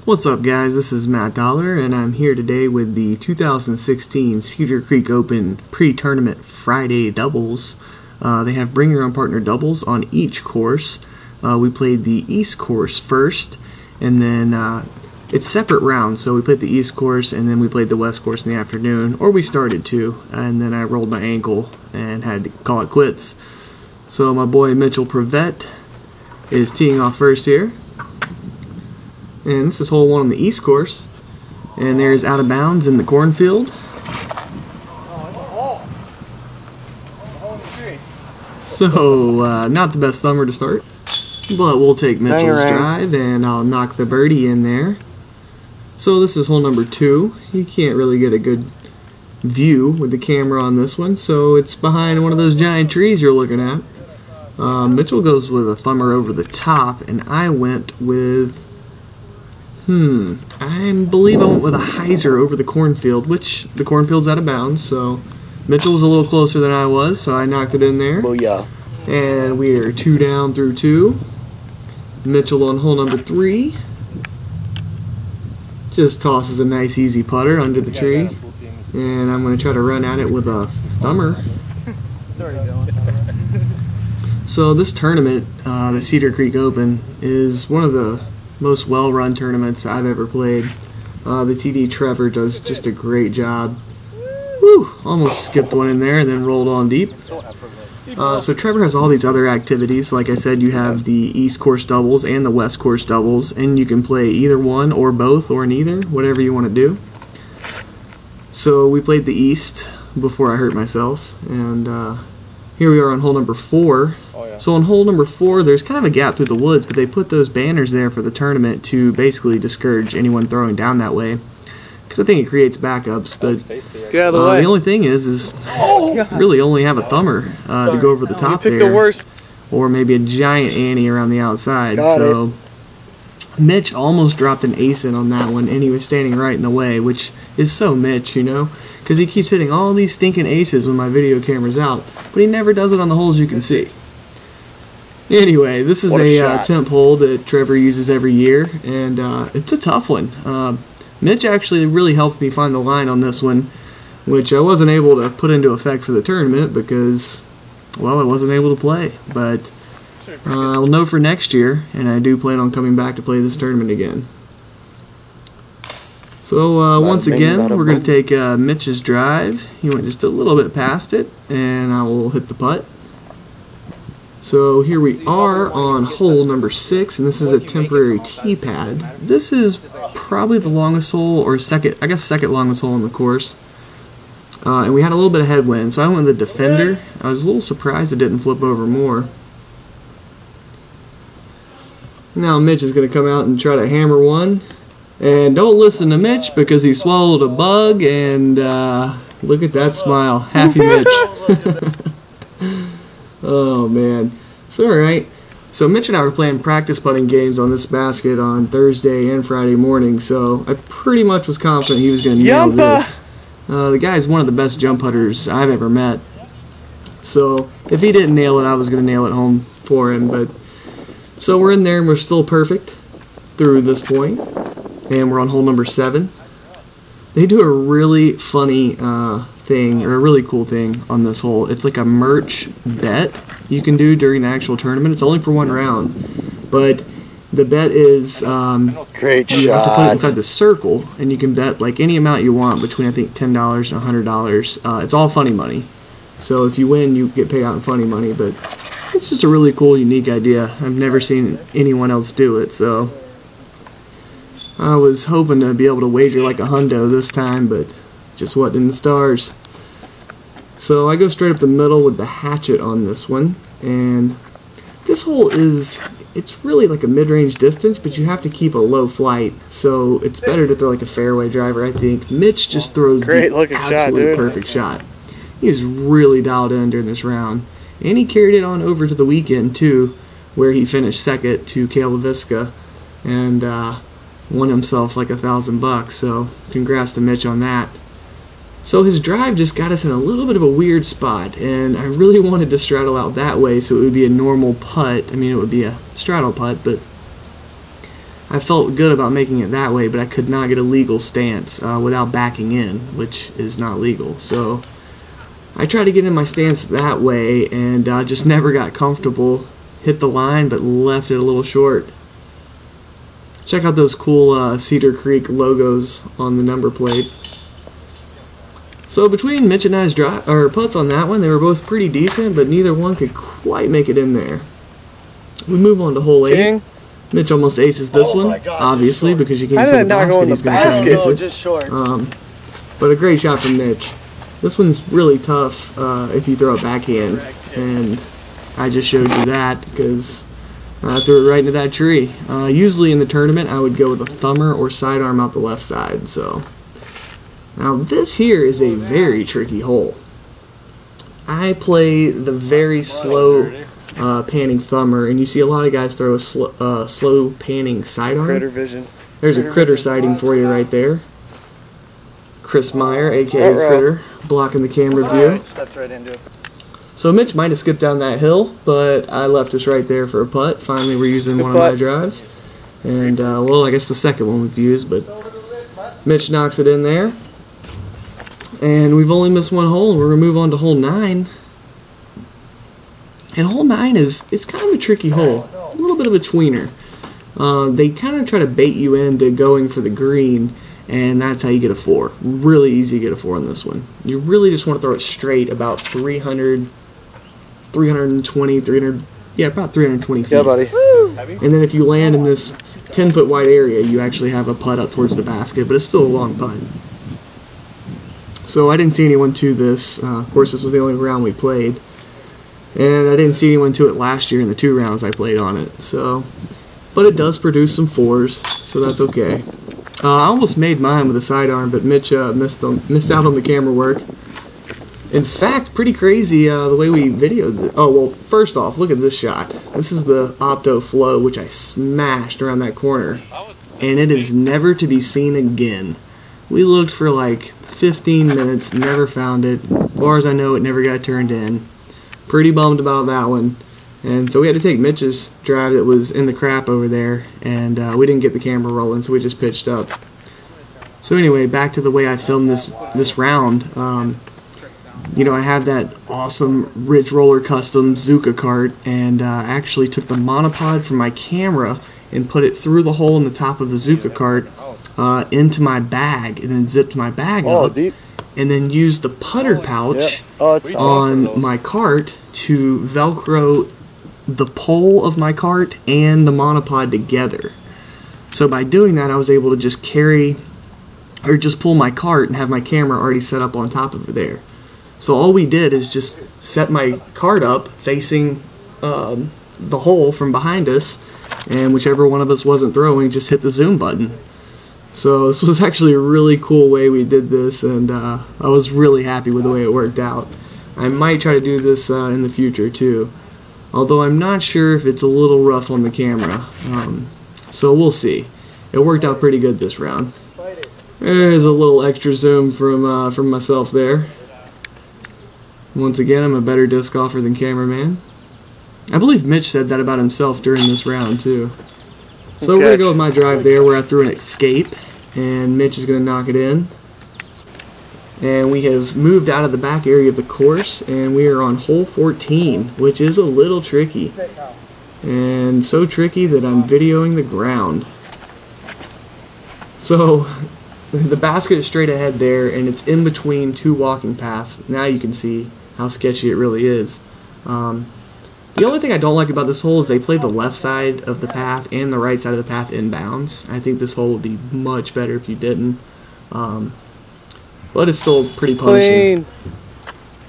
What's up, guys? This is Matt Dollar, and I'm here today with the 2016 Cedar Creek Open pre-tournament Friday doubles. They have bring your own partner doubles on each course. We played the East Course first, and then it's separate rounds. So we played the East Course, and then we played the West Course in the afternoon, or we started to, and then I rolled my ankle and had to call it quits. So my boy Mitch Privette is teeing off first here. And this is hole 1 on the East Course. And there's out of bounds in the cornfield. So, not the best thumber to start. But we'll take Mitchell's drive and I'll knock the birdie in there. So this is hole number 2. You can't really get a good view with the camera on this one. So it's behind one of those giant trees you're looking at. Mitchell goes with a thumber over the top, and I went with... I believe I went with a hyzer over the cornfield, which the cornfield's out of bounds, so Mitchell was a little closer than I was, so I knocked it in there. Booyah. And we are 2 down through 2. Mitchell on hole number 3. Just tosses a nice easy putter under the tree. And I'm going to try to run at it with a thumber. So this tournament, the Cedar Creek Open, is one of the most well-run tournaments I've ever played. The TD Trevor does just a great job. Woo! Almost skipped one in there and then rolled on deep. So Trevor has all these other activities. Like I said, you have the East Course doubles and the West Course doubles, and you can play either one or both or neither, whatever you want to do. So we played the East before I hurt myself, and here we are on hole number 4. So on hole number 4, there's kind of a gap through the woods, but they put those banners there for the tournament to basically discourage anyone throwing down that way, because I think it creates backups. But get out of the way. The only thing is really only have a thumber to go over the top there, or maybe a giant Annie around the outside. So Mitch almost dropped an ace in on that one, and he was standing right in the way, which is so Mitch, you know, because he keeps hitting all these stinking aces when my video camera's out, but he never does it on the holes you can see. Anyway, this is a temp hole that Trevor uses every year, and it's a tough one. Mitch actually really helped me find the line on this one, which I wasn't able to put into effect for the tournament because, well, I wasn't able to play. But I'll know for next year, and I do plan on coming back to play this tournament again. So once again, we're going to take Mitch's drive. He went just a little bit past it, and I will hit the putt. So here we are on hole number 6, and this is a temporary tee pad. This is probably the longest hole, or second longest hole on the course. And we had a little bit of headwind, so I went with the defender. I was a little surprised it didn't flip over more. Now Mitch is going to come out and try to hammer one. And don't listen to Mitch because he swallowed a bug, and look at that smile. Happy Mitch. Oh man. So alright. So Mitch and I were playing practice putting games on this basket on Thursday and Friday morning, so I pretty much was confident he was going to nail this. The guy is one of the best jump putters I've ever met. So if he didn't nail it, I was going to nail it home for him. But so we're in there and we're still perfect through this point. And we're on hole number 7. They do a really funny thing, or a really cool thing on this hole. It's like a merch bet you can do during the actual tournament. It's only for 1 round, but the bet is you have to put it inside the circle, and you can bet like any amount you want between I think $10 and $100. It's all funny money, so if you win, you get paid out in funny money. But it's just a really cool, unique idea. I've never seen anyone else do it, so I was hoping to be able to wager like a hundo this time, but just wasn't in the stars. So I go straight up the middle with the hatchet on this one, and this hole it's really like a mid-range distance, but you have to keep a low flight, so it's better to throw like a fairway driver, I think. Mitch just throws the absolute perfect shot. He is really dialed in during this round, and he carried it on over to the weekend too, where he finished second to Cale LaVisca, and won himself like $1,000, so congrats to Mitch on that. So his drive just got us in a little bit of a weird spot, and I really wanted to straddle out that way so it would be a normal putt. I mean, it would be a straddle putt, but I felt good about making it that way, but I could not get a legal stance without backing in, which is not legal. So I tried to get in my stance that way, and just never got comfortable. Hit the line, but left it a little short. Check out those cool Cedar Creek logos on the number plate. So between Mitch and I's putts on that one, they were both pretty decent, but neither one could quite make it in there. We move on to hole 8. King. Mitch almost aces this one, obviously, because you can't see the basket. He's going to try and miss it. Just short. But a great shot from Mitch. This one's really tough if you throw it backhand, and I just showed you that because I threw it right into that tree. Usually in the tournament, I would go with a thumber or sidearm out the left side. So now this here is a very tricky hole. I play the very slow panning thumber, and you see a lot of guys throw a slow panning sidearm. Critter vision. There's a critter sighting for you right there. Chris Meyer, aka Critter, blocking the camera view. Right, stepped right into it. So Mitch might have skipped down that hill, but I left us right there for a putt. Finally, we're using one of my drives, and well, I guess the second one we've used, but Mitch knocks it in there, and we've only missed one hole. And we're gonna move on to hole 9. And hole 9 it's kind of a tricky hole, a little bit of a tweener. They kind of try to bait you into going for the green, and that's how you get a 4. Really easy to get a 4 on this one. You really just want to throw it straight about 300, 320, 300, yeah, about 320 feet. Yeah, buddy. And then if you land in this 10-foot wide area, you actually have a putt up towards the basket, but it's still a long putt. So I didn't see anyone to this. Of course, this was the only round we played. And I didn't see anyone to it last year in the 2 rounds I played on it. So, but it does produce some 4s, so that's okay. I almost made mine with a sidearm, but Mitch missed out on the camera work. In fact, pretty crazy the way we videoed it. Oh, well, first off, look at this shot. This is the Opto Flow, which I smashed around that corner. And it is never to be seen again. We looked for like 15 minutes, never found it. As far as I know, it never got turned in. Pretty bummed about that one. And so we had to take Mitch's drive that was in the crap over there, and we didn't get the camera rolling, so we just pitched up. So anyway, back to the way I filmed this round. You know, I have that awesome Ridge Roller Custom Zuka cart, and actually took the monopod from my camera and put it through the hole in the top of the Zuka cart into my bag, and then zipped my bag up. Deep. And then used the putter pouch on my cart to Velcro the pole of my cart and the monopod together. So by doing that, I was able to just just pull my cart and have my camera already set up on top of it there. So all we did is just set my cart up facing the hole from behind us, and whichever one of us wasn't throwing, just hit the zoom button. So this was actually a really cool way we did this, and I was really happy with the way it worked out. I might try to do this in the future too, although I'm not sure if it's a little rough on the camera. So we'll see. It worked out pretty good this round. There's a little extra zoom from myself there. Once again, I'm a better disc golfer than cameraman. I believe Mitch said that about himself during this round too. So we're going to go with my drive there where I threw an escape, and Mitch is going to knock it in. And we have moved out of the back area of the course, and we are on hole 14, which is a little tricky. And so tricky that I'm videoing the ground. So the basket is straight ahead there, and it's in between 2 walking paths. Now you can see how sketchy it really is. The only thing I don't like about this hole is they played the left side of the path and the right side of the path inbounds. I think this hole would be much better if you didn't. But it's still pretty punishing.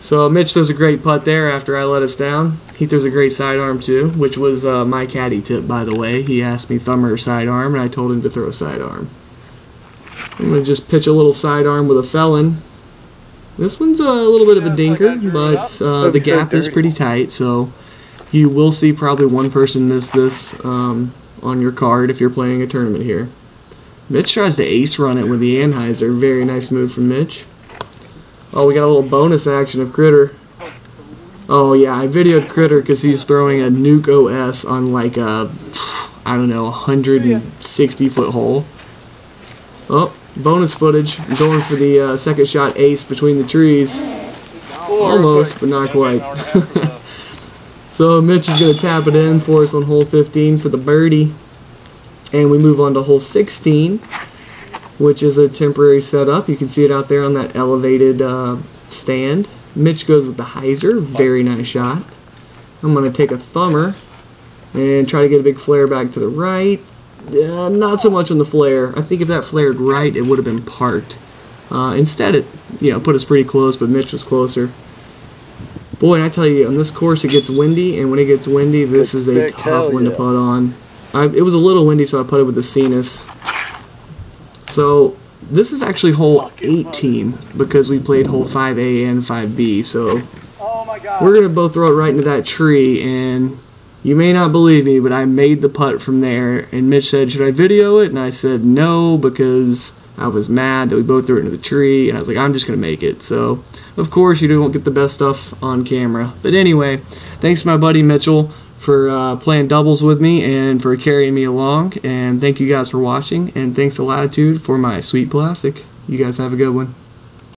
So Mitch throws a great putt there after I let us down. He throws a great sidearm too, which was my caddy tip, by the way. He asked me thumber or sidearm, and I told him to throw a sidearm. I'm going to just pitch a little sidearm with a felon. This one's a little bit of a dinker, but the gap is pretty tight, so you will see probably one person miss this on your card if you're playing a tournament here. Mitch tries to ace run it with the Anheuser. Very nice move from Mitch. Oh, we got a little bonus action of Critter. Oh yeah, I videoed Critter because he's throwing a Nuke OS on like a, I don't know, 160-foot hole. Oh, bonus footage. I'm going for the second shot ace between the trees. Almost, but not quite. So Mitch is going to tap it in for us on hole 15 for the birdie. And we move on to hole 16, which is a temporary setup. You can see it out there on that elevated stand. Mitch goes with the hyzer. Very nice shot. I'm going to take a thumber and try to get a big flare back to the right. Not so much on the flare. I think if that flared right, it would have been parked. Instead, it put us pretty close, but Mitch was closer. Boy, and I tell you, on this course it gets windy, and when it gets windy, this is a tough one to putt on. It was a little windy, so I putted with the Cenas. So this is actually hole 18 because we played hole 5A and 5B. So we're gonna both throw it right into that tree, and you may not believe me, but I made the putt from there. And Mitch said, "Should I video it?" And I said no, because I was mad that we both threw it into the tree, and I was like, I'm just gonna make it. So of course you won't get the best stuff on camera. But anyway, thanks to my buddy Mitchell for playing doubles with me and for carrying me along. And thank you guys for watching. And thanks to Latitude for my sweet plastic. You guys have a good one.